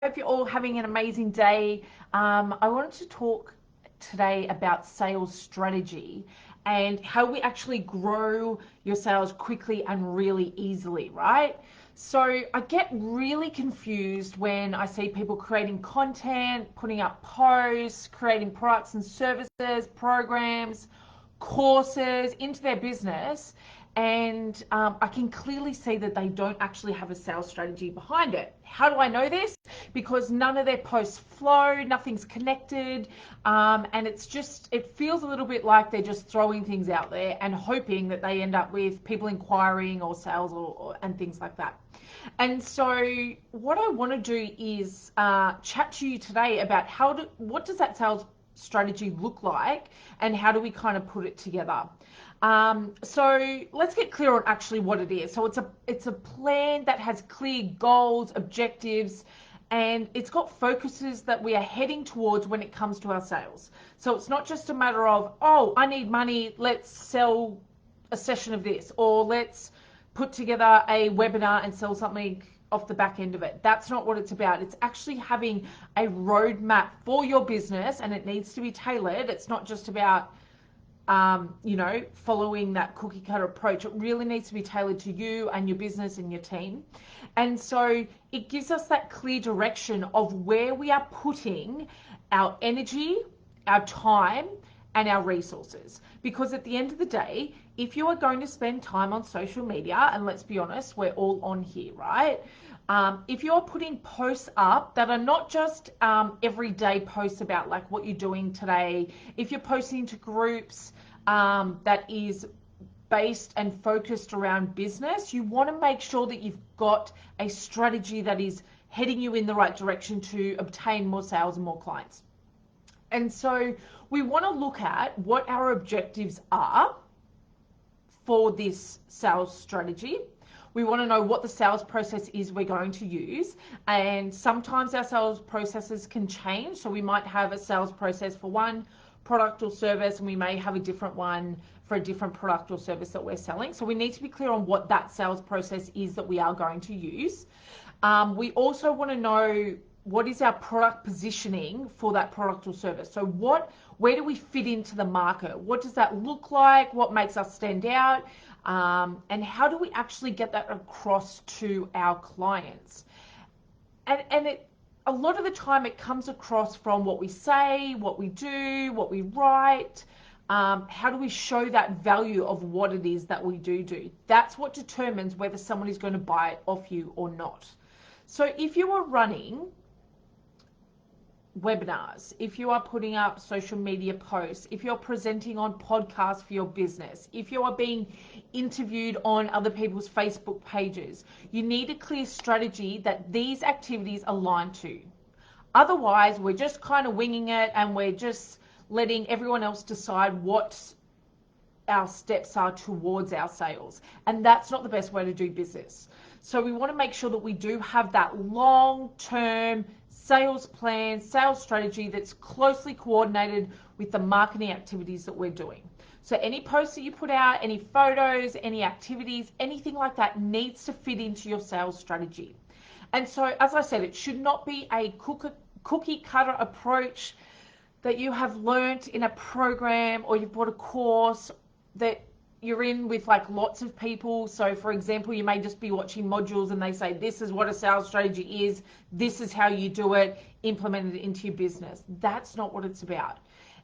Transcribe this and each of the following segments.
Hope you're all having an amazing day. I wanted to talk today about sales strategy and how we actually grow your sales quickly and really easily, right? So I get really confused when I see people creating content, putting up posts, creating products and services, programs, courses into their business, and I can clearly see that they don't actually have a sales strategy behind it. How do I know this? Because none of their posts flow, nothing's connected, and it feels a little bit like they're just throwing things out there and hoping that they end up with people inquiring or sales and things like that. And so what I want to do is chat to you today about what does that sales strategy look like and how do we kind of put it together. So let's get clear on actually what it is. So it's a plan that has clear goals, objectives, and it's got focuses that we are heading towards when it comes to our sales. So it's not just a matter of, oh, I need money, let's sell a session of this, or let's put together a webinar and sell something off the back end of it. That's not what it's about. It's actually having a roadmap for your business, and it needs to be tailored. It's not just about following that cookie cutter approach. It really needs to be tailored to you and your business and your team. And so it gives us that clear direction of where we are putting our energy, our time, and our resources. Because at the end of the day, if you are going to spend time on social media, and let's be honest, we're all on here, right? If you're putting posts up that are not just everyday posts about like what you're doing today, if you're posting to groups that is based and focused around business, you want to make sure that you've got a strategy that is heading you in the right direction to obtain more sales and more clients. And so we want to look at what our objectives are for this sales strategy. We want to know what the sales process is we're going to use. And sometimes our sales processes can change. So we might have a sales process for one product or service, and we may have a different one for a different product or service that we're selling. So we need to be clear on what that sales process is that we are going to use. We also want to know what is our product positioning for that product or service. So where do we fit into the market? What does that look like? What makes us stand out? And how do we actually get that across to our clients? A lot of the time it comes across from what we say, what we do, what we write. How do we show that value of what it is that we do? That's what determines whether someone is going to buy it off you or not. So if you are running webinars, if you are putting up social media posts, if you're presenting on podcasts for your business, if you are being interviewed on other people's Facebook pages, you need a clear strategy that these activities align to. Otherwise, we're just kind of winging it and we're just letting everyone else decide what our steps are towards our sales. And that's not the best way to do business. So we want to make sure that we do have that long-term sales plan, sales strategy that's closely coordinated with the marketing activities that we're doing. So any posts that you put out, any photos, any activities, anything like that needs to fit into your sales strategy. And so, as I said, it should not be a cookie cutter approach that you have learnt in a program or you've bought a course that you're in with like lots of people. So for example, you may just be watching modules and they say, this is what a sales strategy is. This is how you do it. Implement it into your business. That's not what it's about.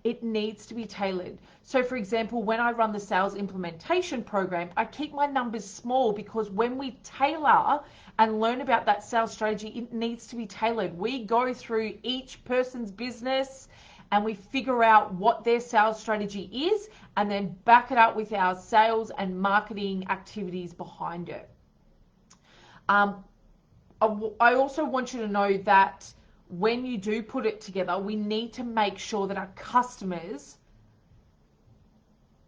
It needs to be tailored. So for example, when I run the sales implementation program, I keep my numbers small because when we tailor and learn about that sales strategy, it needs to be tailored. We go through each person's business and we figure out what their sales strategy is and then back it up with our sales and marketing activities behind it. I also want you to know that when you do put it together, we need to make sure that our customers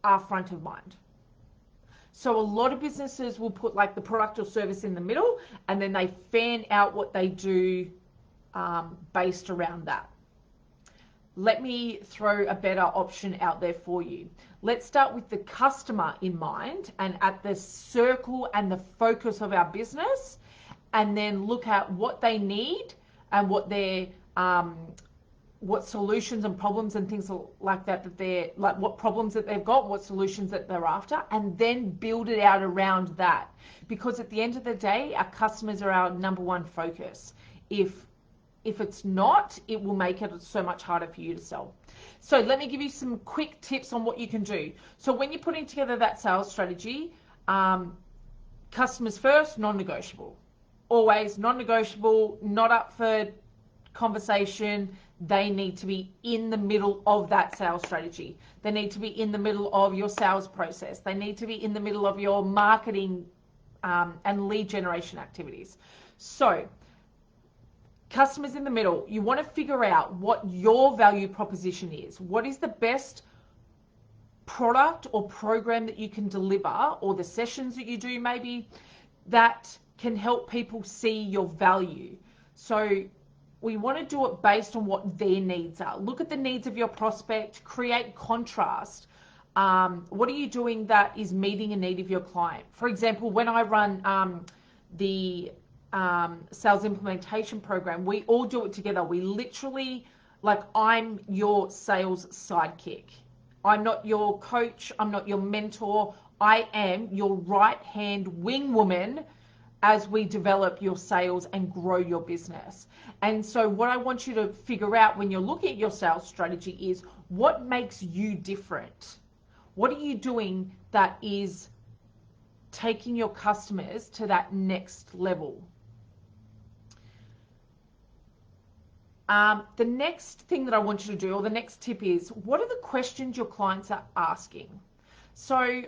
are front of mind. So a lot of businesses will put like the product or service in the middle and then they fan out what they do based around that. Let me throw a better option out there for you. Let's start with the customer in mind and at the circle and the focus of our business, and then look at what they need and what solutions and problems and things like that they're like, what problems that they've got, what solutions that they're after, and then build it out around that. Because at the end of the day, our customers are our number one focus. If it's not, it will make it so much harder for you to sell. So let me give you some quick tips on what you can do. So when you're putting together that sales strategy, customers first, non-negotiable. Always non-negotiable, not up for conversation. They need to be in the middle of that sales strategy. They need to be in the middle of your sales process. They need to be in the middle of your marketing and lead generation activities. So customers in the middle, you want to figure out what your value proposition is. What is the best product or program that you can deliver, or the sessions that you do maybe, that can help people see your value. So we want to do it based on what their needs are. Look at the needs of your prospect, create contrast. What are you doing that is meeting a need of your client? For example, when I run the sales implementation program, we all do it together. We literally, like, I'm your sales sidekick. I'm not your coach. I'm not your mentor. I am your right-hand wing woman as we develop your sales and grow your business. And so what I want you to figure out when you're looking at your sales strategy is, what makes you different? What are you doing that is taking your customers to that next level? The next thing that I want you to do, or the next tip, is, what are the questions your clients are asking? So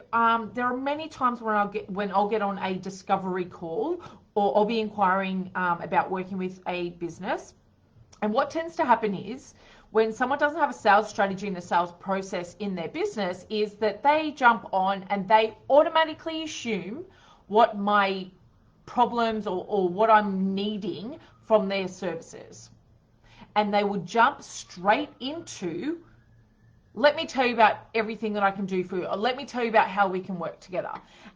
there are many times when I'll get on a discovery call, or I'll be inquiring about working with a business. And what tends to happen is, when someone doesn't have a sales strategy and a sales process in their business, is that they jump on and they automatically assume what my problems or what I'm needing from their services. And they will jump straight into, let me tell you about everything that I can do for you, or let me tell you about how we can work together.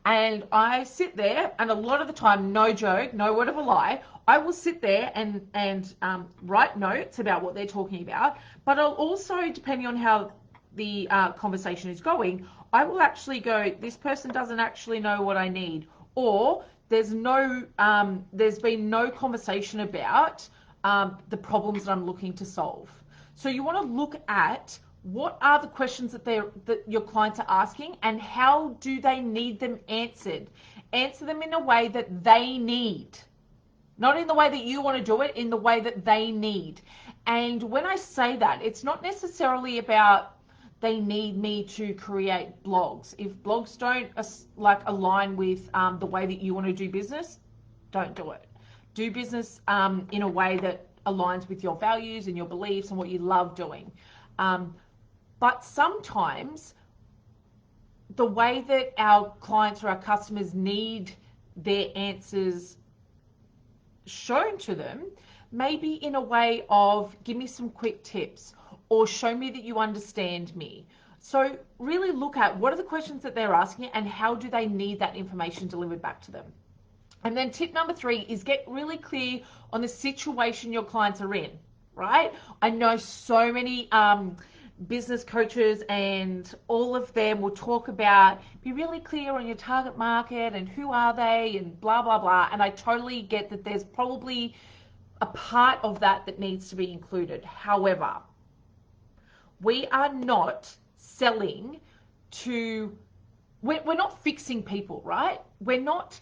And I sit there, and a lot of the time, no joke, no word of a lie, I will sit there and write notes about what they're talking about. But I'll also, depending on how the conversation is going, I will actually go, this person doesn't actually know what I need, or there's been no conversation about the problems that I'm looking to solve. So you want to look at, what are the questions that your clients are asking, and how do they need them answered? Answer them in a way that they need. Not in the way that you want to do it, in the way that they need. And when I say that, it's not necessarily about they need me to create blogs. If blogs don't align with the way that you want to do business, don't do it. Do business in a way that aligns with your values and your beliefs and what you love doing. But sometimes the way that our clients or our customers need their answers shown to them may be in a way of, give me some quick tips, or show me that you understand me. So really look at, what are the questions that they're asking, and how do they need that information delivered back to them? And then tip number 3 is, get really clear on the situation your clients are in, right? I know so many business coaches, and all of them will talk about, be really clear on your target market and who are they and blah, blah, blah. And I totally get that there's probably a part of that that needs to be included. However, we are not selling to, we're not fixing people, right? We're not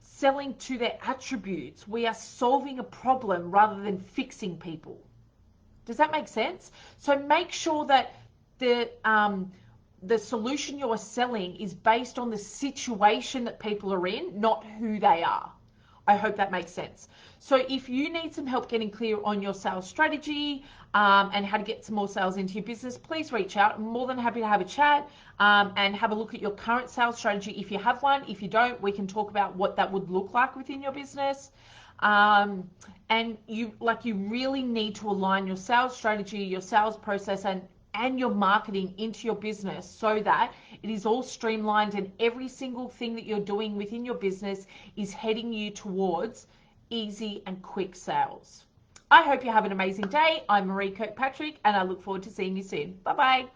selling to their attributes. We are solving a problem rather than fixing people. Does that make sense? So make sure that the solution you are selling is based on the situation that people are in, not who they are. I hope that makes sense. So if you need some help getting clear on your sales strategy and how to get some more sales into your business, please reach out. I'm more than happy to have a chat and have a look at your current sales strategy if you have one. If you don't, we can talk about what that would look like within your business. And you really need to align your sales strategy, your sales process, and your marketing into your business, so that it is all streamlined and every single thing that you're doing within your business is heading you towards easy and quick sales. I hope you have an amazing day. I'm Marie Kirkpatrick, and I look forward to seeing you soon. Bye-bye.